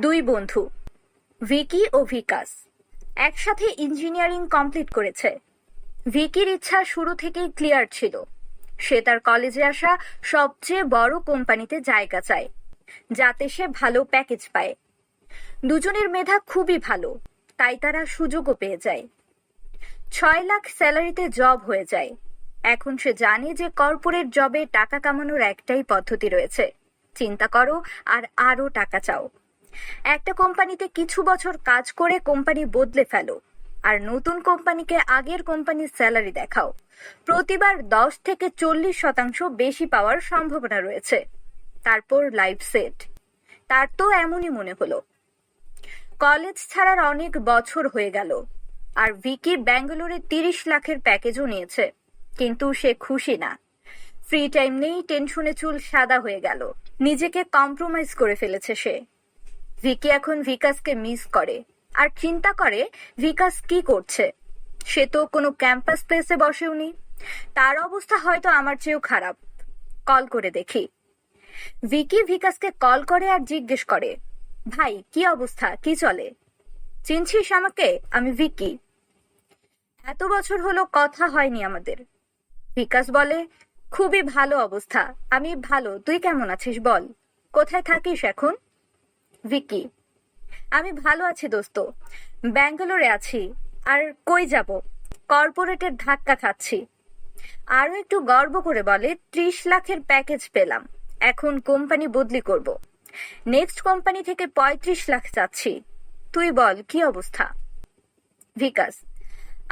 দুই বন্ধু ভিকি ও ভিকাস একসাথে ইঞ্জিনিয়ারিং কমপ্লিট করেছে। ভিকির ইচ্ছা শুরু থেকেই ক্লিয়ার ছিল, সে তার কলেজে আসা সবচেয়ে বড় কোম্পানিতে জায়গা চায়, যাতে সে ভালো প্যাকেজ পায়। দুজনের মেধা খুবই ভালো, তাই তারা সুযোগও পেয়ে যায়। 6 লাখ স্যালারিতে জব হয়ে যায়। এখন সে জানে যে কর্পোরেট জবে টাকা কামানোর একটাই পদ্ধতি রয়েছে, চিন্তা করো আর আরো টাকা চাও। একটা কোম্পানিতে কিছু বছর কাজ করে কোম্পানি বদলে ফেলো, আর নতুন কোম্পানিকে আগের কোম্পানির স্যালারি দেখাও। প্রতিবার 10 থেকে 40% বেশি পাওয়ার সম্ভাবনা রয়েছে। তারপর লাইফ সেট। তার তো এমনই মনে হলো। কলেজ ছাড়ার অনেক বছর হয়ে গেল, আর ভিকি ব্যাঙ্গালোরে 30 লাখের প্যাকেজও নিয়েছে, কিন্তু সে খুশি না। ফ্রি টাইম নেই, টেনশনে চুল সাদা হয়ে গেল। নিজেকে কম্প্রোমাইজ করে ফেলেছে সে। ভিকি এখন ভিকাসকে মিস করে, আর চিন্তা করে ভিকাস কি করছে। সে তো কোনো ক্যাম্পাস প্লেসে বসেওনি। তার অবস্থা হয়তো আমার চেয়েও খারাপ। কল করে দেখি। ভিকি ভিকাসকে কল করে আর জিজ্ঞেস করে, ভাই কি অবস্থা, কি চলে? চিনছিস আমাকে? আমি ভিকি। এত বছর হলো কথা হয়নি আমাদের। ভিকাস বলে, খুবই ভালো অবস্থা। আমি ভালো, তুই কেমন আছিস বল? কোথায় থাকিস এখন? ভিকি, আমি ভালো আছি দোস্ত, ব্যাঙ্গালোরে আছি। আর কই যাব, কর্পোরেটের ধাক্কা খাচ্ছি। আরো একটু গর্ব করে বলে, 30 লাখের প্যাকেজ পেলাম, এখন কোম্পানি বদলি করব। নেক্সট কোম্পানি থেকে 35 লাখ চাচ্ছি। তুই বল কি অবস্থা? ভিকাস,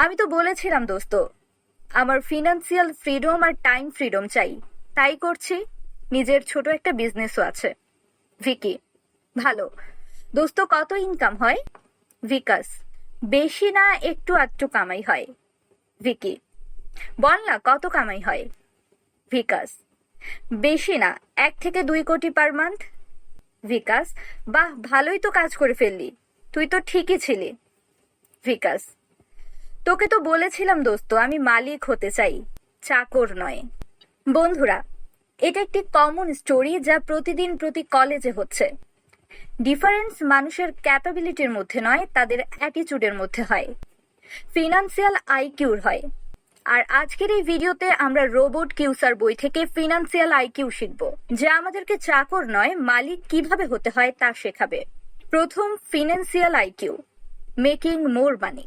আমি তো বলেছিলাম দোস্ত, আমার ফিনান্সিয়াল ফ্রিডম আর টাইম ফ্রিডম চাই, তাই করছি। নিজের ছোট একটা বিজনেসও আছে। ভিকি, ভালো দোস্ত, কত ইনকাম হয়? ভিকাস, বেশি না, একটু আধটু কামাই হয়। ভিকি, বল না কত কামাই হয়? ভিকাস, বেশি না, 1 থেকে 2 কোটি পার মান্থ। ভিকাস, বাহ, ভালোই তো কাজ করে ফেললি, তুই তো ঠিকই ছিলি। ভিকাস, তোকে তো বলেছিলাম দোস্ত, আমি মালিক হতে চাই, চাকর নয়। বন্ধুরা, এটা একটি কমন স্টোরি যা প্রতিদিন প্রতি কলেজে হচ্ছে। ডিফারেন্স মানুষের ক্যাপাবিলিটির মধ্যে নয়, তাদের অ্যাটিটিউডের মধ্যে হয়, ফিনান্সিয়াল আইকিউর হয়। আর আজকের এই ভিডিওতে আমরা রোবট কিউসার বই থেকে ফিনান্সিয়াল আইকিউ শিখব, যা আমাদেরকে চাকর নয়, মালিক কিভাবে হতে হয় তা শেখাবে। প্রথম, ফিনান্সিয়াল আইকিউ, মেকিং মোর মানি।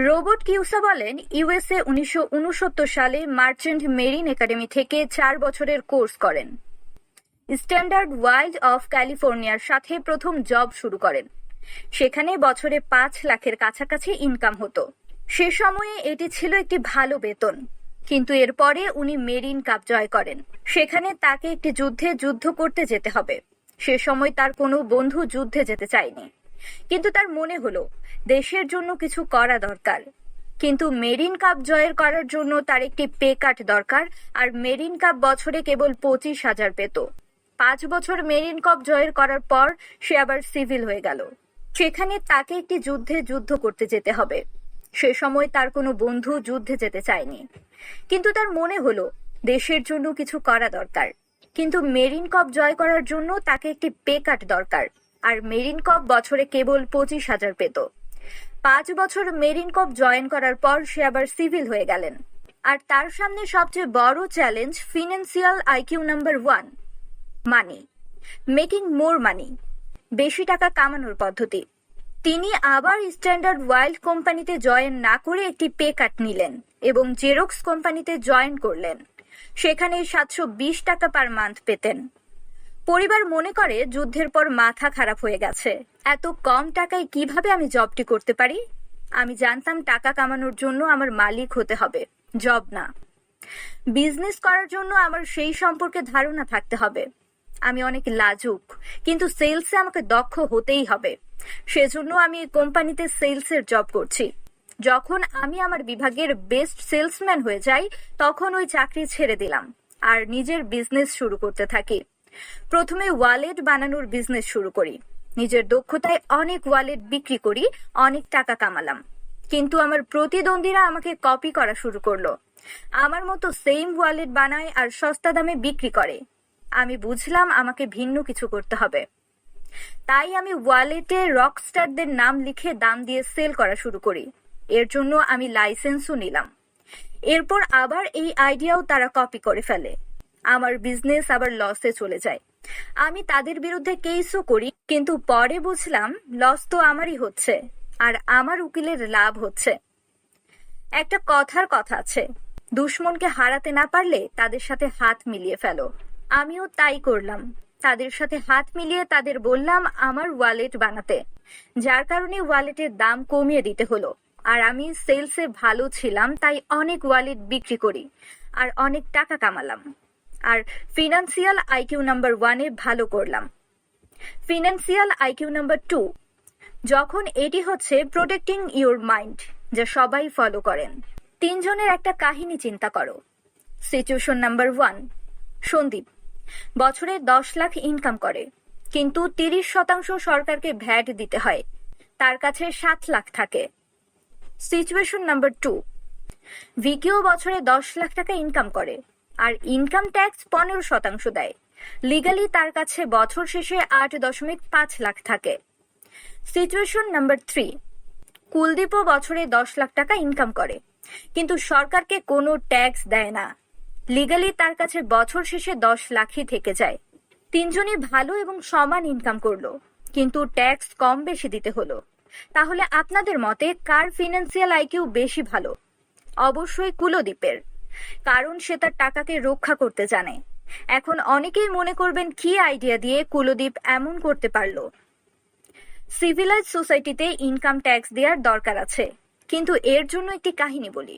রোবট কিউসা বলেন, ইউএসএ 1969 সালে মার্চেন্ট মেরিন একাডেমি থেকে 4 বছরের কোর্স করেন। স্ট্যান্ডার্ড ওয়াইল্ড অফ ক্যালিফোর্নিয়ার সাথে প্রথম জব শুরু করেন। সেখানে বছরে 5 লাখের কাছাকাছি ইনকাম হতো। সে সময়ে এটি ছিল একটি ভালো বেতন। কিন্তু এরপরে উনি মেরিন কাপ জয় করেন। সেখানে তাকে একটি যুদ্ধ করতে যেতে হবে। সে সময় তার কোনো বন্ধু যুদ্ধে যেতে চায়নি, কিন্তু তার মনে হলো দেশের জন্য কিছু করা দরকার। কিন্তু মেরিন কাপ জয়ের করার জন্য তার একটি পে কাট দরকার, আর মেরিন কাপ বছরে কেবল 25,000 পেত। 5 বছর মেরিন কাপ জয়ের করার পর সে আবার সিভিল হয়ে গেল। সেখানে তাকে একটি যুদ্ধ করতে যেতে হবে। সে সময় তার কোনো বন্ধু যুদ্ধে যেতে চায়নি, কিন্তু তার মনে হলো দেশের জন্য কিছু করা দরকার। কিন্তু মেরিন কাপ জয় করার জন্য তাকে একটি পে কাট দরকার, আর মেরিন কাপ বছরে কেবল 25,000 পেত। 5 বছর মেরিন কাপ জয়েন করার পর সে আবার সিভিল হয়ে গেলেন। আর তার সামনে সবচেয়ে বড় চ্যালেঞ্জ ফিনান্সিয়াল আইকিউ নাম্বার 1, মানি, মেকিং মোর মানি, বেশি টাকা কামানোর পদ্ধতি। তিনি আবার স্ট্যান্ডার্ড ওয়াইল্ড কোম্পানিতে জয়েন না করে একটি পে কাট নিলেন এবং জেরক্স কোম্পানিতে জয়েন করলেন। সেখানে 720 টাকা পার মান্থ পেতেন। পরিবার মনে করে যুদ্ধের পর মাথা খারাপ হয়ে গেছে, এত কম টাকায় কিভাবে আমি জবটি করতে পারি? আমি জানতাম টাকা কামানোর জন্য আমার মালিক হতে হবে, জব না। বিজনেস করার জন্য আমার সেই সম্পর্কে ধারণা থাকতে হবে। আমি অনেক লাজুক, কিন্তু সেলসে আমাকে দক্ষ হতেই হবে। সেজন্য আমি এই কোম্পানিতে সেলসের জব করছি। যখন আমি আমার বিভাগের বেস্ট সেলসম্যান হয়ে যাই, তখন ওই চাকরি ছেড়ে দিলাম আর নিজের বিজনেস শুরু করতে থাকি। প্রথমে ওয়ালেট বানানোর বিজনেস শুরু করি। নিজের দক্ষতায় অনেক ওয়ালেট বিক্রি করি, অনেক টাকা কামালাম। কিন্তু আমার প্রতিদ্বন্দ্বীরা আমাকে কপি করা শুরু করলো। আমার মতো সেম ওয়ালেট বানায় আর সস্তা দামে বিক্রি করে। আমি বুঝলাম আমাকে ভিন্ন কিছু করতে হবে। তাই আমি ওয়ালেটে রকস্টারদের নাম লিখে দাম দিয়ে সেল করা শুরু করি। এর জন্য আমি লাইসেন্সও নিলাম। এরপর আবার এই আইডিয়াও তারা কপি করে ফেলে। আমার বিজনেস আবার লসে চলে যায়। আমি তাদের বিরুদ্ধে কেসও করি, কিন্তু পরে বুঝলাম লস তো আমারই হচ্ছে আর আমার উকিলের লাভ হচ্ছে। একটা কথার কথা আছে, দুশ্মনকে হারাতে না পারলে তাদের সাথে হাত মিলিয়ে ফেলো। আমিও তাই করলাম। তাদের সাথে হাত মিলিয়ে তাদের বললাম আমার ওয়ালেট বানাতে, যার কারণে ওয়ালেটের দাম কমিয়ে দিতে হলো। আর আমি সেলসে ভালো ছিলাম, তাই অনেক ওয়ালেট বিক্রি করি আর অনেক টাকা কামালাম। আর ফিনান্সিয়াল আইকিউ নাম্বার 1-এ ভালো করলাম। ফিনান্সিয়াল আইকিউ নাম্বার 2, যখন এটি হচ্ছে প্রোটেক্টিং ইউর মাইন্ড, যা সবাই ফলো করেন। 3 জনের একটা কাহিনী চিন্তা করো। সিচুয়েশন নাম্বার 1, সন্দীপ বছরে 10 লাখ ইনকাম করে, কিন্তু 30% সরকারকে ভ্যাট দিতে হয়। তার কাছে 7 লাখ থাকে। সিচুয়েশন নাম্বার 2, ভিকিও বছরে 10 লাখ টাকা ইনকাম করে আর ইনকাম ট্যাক্স 15% দেয়। লিগালি তার কাছে বছর শেষে 8.5 লাখ থাকে। সিচুয়েশন নাম্বার 3, কুলদীপও বছরে 10 লাখ টাকা ইনকাম করে, কিন্তু সরকারকে কোনো ট্যাক্স দেয় না। লিগালি তার কাছে বছর শেষে 10 লাখই থেকে যায়। 3 জনই ভালো এবং সমান ইনকাম করলো, কিন্তু ট্যাক্স কম বেশি দিতে হলো। তাহলে আপনাদের মতে কার ফিনান্সিয়াল আইকিউ বেশি ভালো? অবশ্যই কুলদীপের, কারণ সে তার টাকাকে রক্ষা করতে জানে। এখন অনেকেই মনে করবেন কি আইডিয়া দিয়ে কুলদীপ এমন করতে পারলো। সিভিলাইজ সোসাইটিতে ইনকাম ট্যাক্স দেওয়ার দরকার আছে, কিন্তু এর জন্য একটি কাহিনী বলি।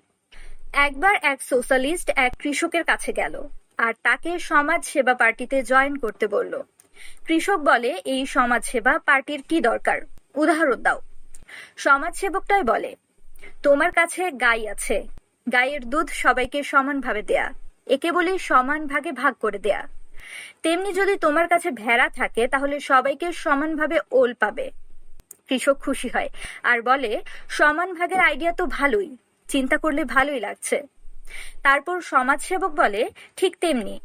একবার এক সোশ্যালিস্ট এক কৃষকের কাছে গেল আর তাকে সমাজ সেবা পার্টিতে জয়েন করতে বলল। কৃষক বলে, এই সমাজ সেবা পার্টির কি দরকার, উদাহরণ দাও। সমাজসেবকটাই বলে, তোমার কাছে গাই আছে, গাইয়ের দুধ সবাইকে সমানভাবে দেয়া, একে বলে সমান ভাগে ভাগ করে দেয়া। তেমনি যদি তোমার কাছে ভেড়া থাকে, তাহলে সবাইকে সমানভাবে ওল পাবে। কৃষক খুশি হয় আর বলে, সমান ভাগের আইডিয়া তো ভালোই, চিন্তা করলে ভালোই লাগছে। তারপর সমাজসেবক বলে, ঠিক তেমনি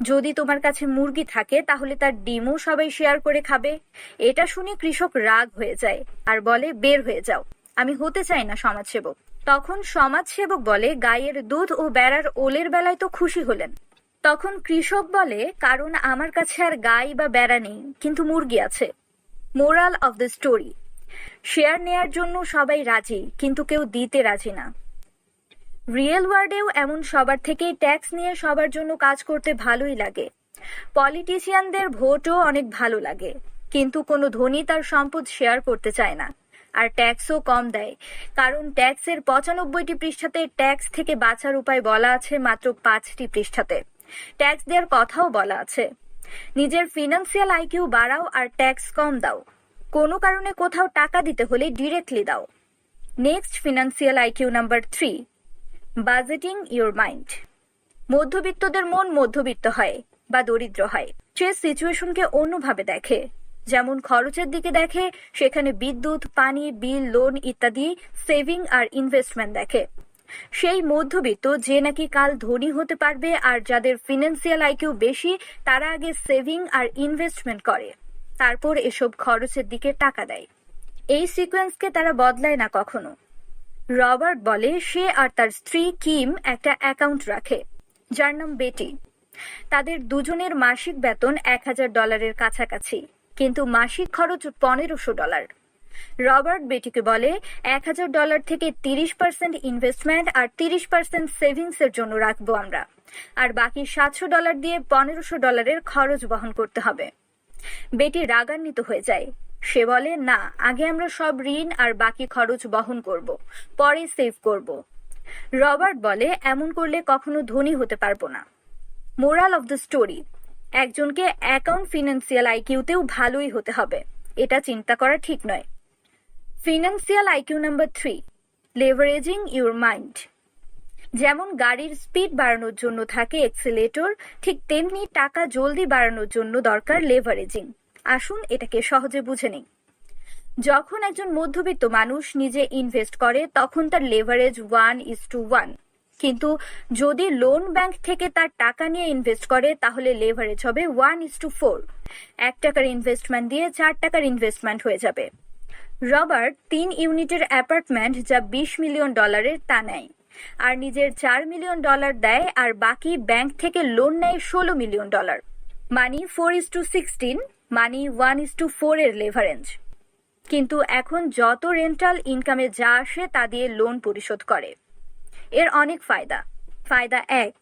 যদি তোমার কাছে মুরগি থাকে, তাহলে তার ডিমও সবাই শেয়ার করে খাবে। এটা শুনে কৃষক রাগ হয়ে যায় আর বলে, বের হয়ে যাও, আমি হতে চাই না সমাজসেবক। তখন সমাজসেবক বলে, গাইয়ের দুধ ও বেড়ার ওলের বেলায় তো খুশি হলেন। তখন কৃষক বলে, কারণ আমার কাছে আর গাই বা বেড়া নেই, কিন্তু মুরগি আছে। Moral of the story, share নেয়ার জন্য সবাই রাজি, কিন্তু কেউ দিতে রাজি না। রিয়েল ওয়ার্ল্ডেও এমন, সবার থেকেই ট্যাক্স নিয়ে সবার জন্য কাজ করতে ভালোই লাগে। পলিটিশিয়ানদের ভোটও অনেক ভালো লাগে, কিন্তু কোনো ধনী তার সম্পদ শেয়ার করতে চায় না আর ট্যাক্সও কম দেয়, কারণ ট্যাক্সের 95টি পৃষ্ঠাতে ট্যাক্স থেকে বাঁচার উপায় বলা আছে মাত্র 5টি পৃষ্ঠাতে। ট্যাক্স দেওয়ার কথাও বলা আছে। নিজের ফিনান্সিয়াল আইকিউ বাড়াও আর ট্যাক্স কম দাও। কোনো কারণে কোথাও টাকা দিতে হলে ডিরেক্টলি দাও। Next financial IQ number 3, budgeting your mind. মধ্যবিত্তদের মন মধ্যবিত্ত হয় বা দরিদ্র হয়। সে সিচুয়েশনকে অন্যভাবে দেখে, যেমন খরচের দিকে দেখে, সেখানে বিদ্যুৎ, পানি, বিল, লোন ইত্যাদি, সেভিং আর ইনভেস্টমেন্ট দেখে। সেই মধ্যবিত্ত যে নাকি কাল ধনী হতে পারবে, আর যাদের ফিনান্সিয়াল আইকিউ বেশি, তারা আগে সেভিং আর ইনভেস্টমেন্ট করে, তারপর এসব খরচের দিকে টাকা দেয়। এই সিকোয়েন্সকে তারা বদলায় না কখনো। রবার্ট বলে, সে আর তার স্ত্রী কিম একটা অ্যাকাউন্ট রাখে, যার নাম বেটি। তাদের দুজনের মাসিক বেতন $1000 কাছাকাছি, কিন্তু মাসিক খরচ $1500। রবার্ট বেটিকে বলে, $1000 থেকে 30% ইনভেস্টমেন্ট আর 30% সেভিংস এর জন্য রাখবো আমরা, আর বাকি $700 দিয়ে $1500 খরচ বহন করতে হবে। বেটি রাগান্বিত হয়ে যায়। সে বলে, না, আগে আমরা সব ঋণ আর বাকি খরচ বহন করব, পরে সেভ করব। রবার্ট বলে, এমন করলে কখনো ধনী হতে পারবো না। মোরাল অফ দ্য স্টোরি, একজনকে অ্যাকাউন্ট ফিনান্সিয়াল আইকিউতেও ভালোই হতে হবে, এটা চিন্তা করা ঠিক নয়। Financial IQ number 3, leveraging your mind. যেমন গাড়ির স্পিড বাড়ানোর জন্য থাকে এক্সিলেটর, ঠিক তেমনি টাকা জলদি বাড়ানোর জন্য দরকার লেভারেজিং। আসুন এটাকে সহজে বুঝে নিই। যখন একজন মধ্যবিত্ত মানুষ নিজে ইনভেস্ট করে, তখন তার লেভারেজ 1:1। কিন্তু যদি লোন ব্যাংক থেকে তার টাকা নিয়ে ইনভেস্ট করে তাহলে লেভারেজ হবে 1:4। 1 টাকার ইনভেস্টমেন্ট দিয়ে 4 টাকার ইনভেস্টমেন্ট হয়ে যাবে। রবার্ট 3 ইউনিটের অ্যাপার্টমেন্ট যা $20 মিলিয়ন তা নেয়, আর নিজের $4 মিলিয়ন দেয়, আর বাকি ব্যাংক থেকে লোন নেয় $16 মিলিয়ন। মানি 4:16, মানি 1:4 এর লেভারেজ। কিন্তু এখন যত রেন্টাল ইনকামে যা আসে তা দিয়ে লোন পরিশোধ করে। এর অনেক ফায়দা। ফায়দা 1,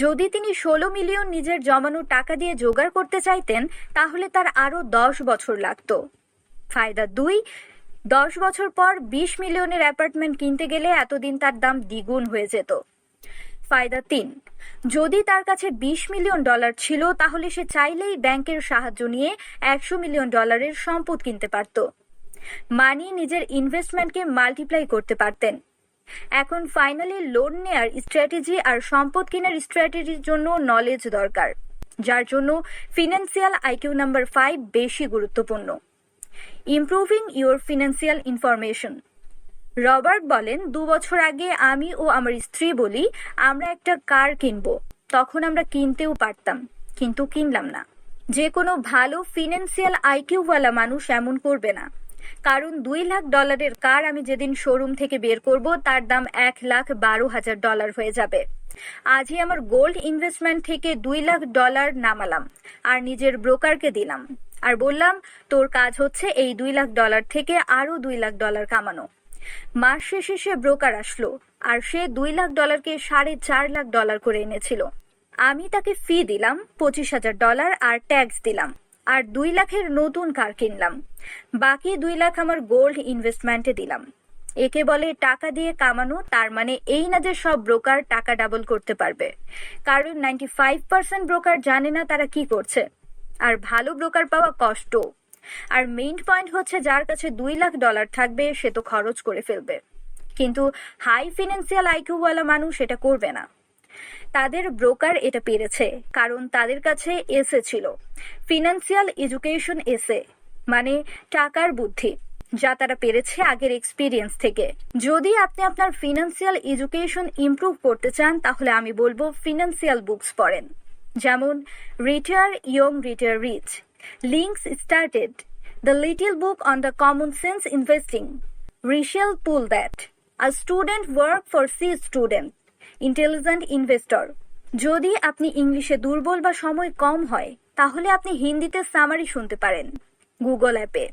যদি তিনি 16 মিলিয়ন নিজের জমানো টাকা দিয়ে জোগাড় করতে চাইতেন তাহলে তার আরো 10 বছর লাগতো। ফায়দা 2, 10 বছর পর 20 মিলিয়নের অ্যাপার্টমেন্ট কিনতে গেলে এতদিন তার দাম দ্বিগুণ হয়ে যেত। ফায়দা 3, যদি তার কাছে $20 মিলিয়ন ছিল তাহলে সে চাইলেই ব্যাংকের সাহায্য নিয়ে $100 মিলিয়ন সম্পদ কিনতে পারত। মানি নিজের ইনভেস্টমেন্টকে মাল্টিপ্লাই করতে পারতেন। এখন ফাইনালি লোন নেয়ার স্ট্র্যাটেজি আর সম্পদ কেনার স্ট্র্যাটেজির জন্য নলেজ দরকার, যার জন্য ফিনান্সিয়াল আইকিউ নাম্বার 5 বেশি গুরুত্বপূর্ণ। Improving your financial information. Robert বলেন, 2 বছর আগে আমি ও আমার স্ত্রী বলি আমরা একটা কার কিনবো। তখন আমরা কিনতেও পারতাম, কিন্তু কিনলাম না। যে কোনো ভালো ফিনান্সিয়াল আইকিউওয়ালা মানুষ এমন করবে না, কারণ $2 লাখ কার আমি যেদিন শোরুম থেকে বের করব তার দাম $1,12,000 হয়ে যাবে। আজই আমার গোল্ড ইনভেস্টমেন্ট থেকে $2 লাখ নামালাম আর নিজের ব্রোকারকে দিলাম, আর বললাম তোর কাজ হচ্ছে এই $2 লাখ থেকে আরো $2 লাখ কামানো। মাস শেষে সে ব্রোকার আসলো আর সে $2 লাখ $4.5 লাখ করে এনেছিল। আমি তাকে ফি দিলাম $25,000 আর ট্যাক্স দিলাম, আর $2 লাখের নতুন কার কিনলাম। বাকি $2 লাখ আমার গোল্ড ইনভেস্টমেন্টে দিলাম। একে বলে টাকা দিয়ে কামানো। তার মানে এই না যে সব ব্রোকার টাকা ডাবল করতে পারবে, কারণ 95% ব্রোকার জানে না তারা কি করছে, আর ভালো ব্রোকার পাওয়া কষ্ট। আর মেইন পয়েন্ট হচ্ছে যার কাছে $2 লাখ থাকবে সে তো খরচ করে ফেলবে, কিন্তু হাই ফিনান্সিয়াল আইকিউওয়ালা মানুষ এটা করবে না। তাদের ব্রোকার এটা পেরেছে কারণ তাদের কাছে এসে ছিল, ফিনান্সিয়াল এডুকেশন এসে, মানে টাকার বুদ্ধি, যা তারা পেরেছে আগের এক্সপিরিয়েন্স থেকে। যদি আপনি আপনার ফিনান্সিয়াল এডুকেশন ইমপ্রুভ করতে চান তাহলে আমি বলবো ফিনান্সিয়াল বুকস পড়েন, যেমন retire young retire rich, links started, the little book on the common sense investing, Rachel pull that, a student work for see student, intelligent investor. যদি আপনি ইংলিশে দুর্বল বা সময় কম হয় তাহলে আপনি হিন্দিতে সামারি শুনতে পারেন গুগল অ্যাপে,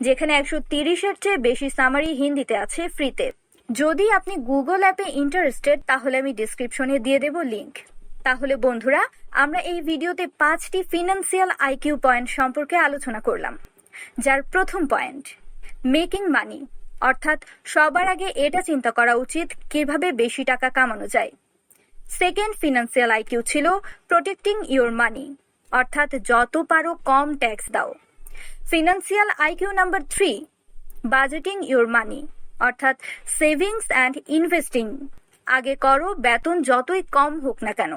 যেখানে 130-এর চেয়ে বেশি সামারি হিন্দিতে আছে ফ্রিতে। যদি আপনি গুগল অ্যাপে ইন্টারেস্টেড তাহলে আমি ডিসক্রিপশনে দিয়ে দেব লিংক। তাহলে বন্ধুরা, আমরা এই ভিডিওতে 5টি ফিনান্সিয়াল আইকিউ পয়েন্ট সম্পর্কে আলোচনা করলাম, যার প্রথম পয়েন্ট মেকিং মানি, অর্থাৎ সবার আগে এটা চিন্তা করা উচিত কিভাবে বেশি টাকা কামানো যায়। সেকেন্ড ফিনান্সিয়াল আইকিউ ছিল প্রোটেক্টিং ইউর মানি, অর্থাৎ যত পারো কম ট্যাক্স দাও। Financial IQ number 3 budgeting your money, অর্থাৎ সেভিংস অ্যান্ড ইনভেস্টিং আগে করো, বেতন যতই কম হোক না কেন।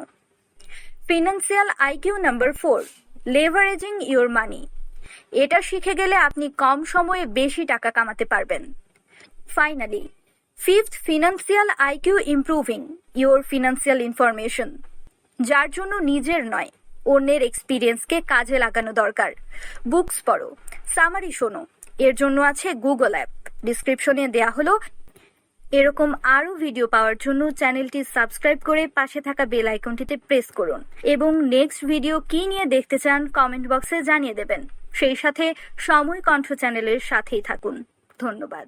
Financial IQ number 4 leveraging your money, এটা শিখে গেলে আপনি কম সময়ে বেশি টাকা কামাতে পারবেন। Finally, fifth financial IQ improving your financial information, যার জন্য নিজের নয় অন্যের এক্সপিরিয়েন্সকে কাজে লাগানো দরকার। বুকস পড়ো, সামারি শোনো, এর জন্য আছে গুগল অ্যাপ, ডিসক্রিপশনে দেয়া হলো। এরকম আরো ভিডিও পাওয়ার জন্য চ্যানেলটি সাবস্ক্রাইব করে পাশে থাকা বেল আইকনটিতে প্রেস করুন, এবং নেক্সট ভিডিও কি নিয়ে দেখতে চান কমেন্ট বক্সে জানিয়ে দেবেন। সেই সাথে সময় কণ্ঠ চ্যানেলের সাথেই থাকুন। ধন্যবাদ।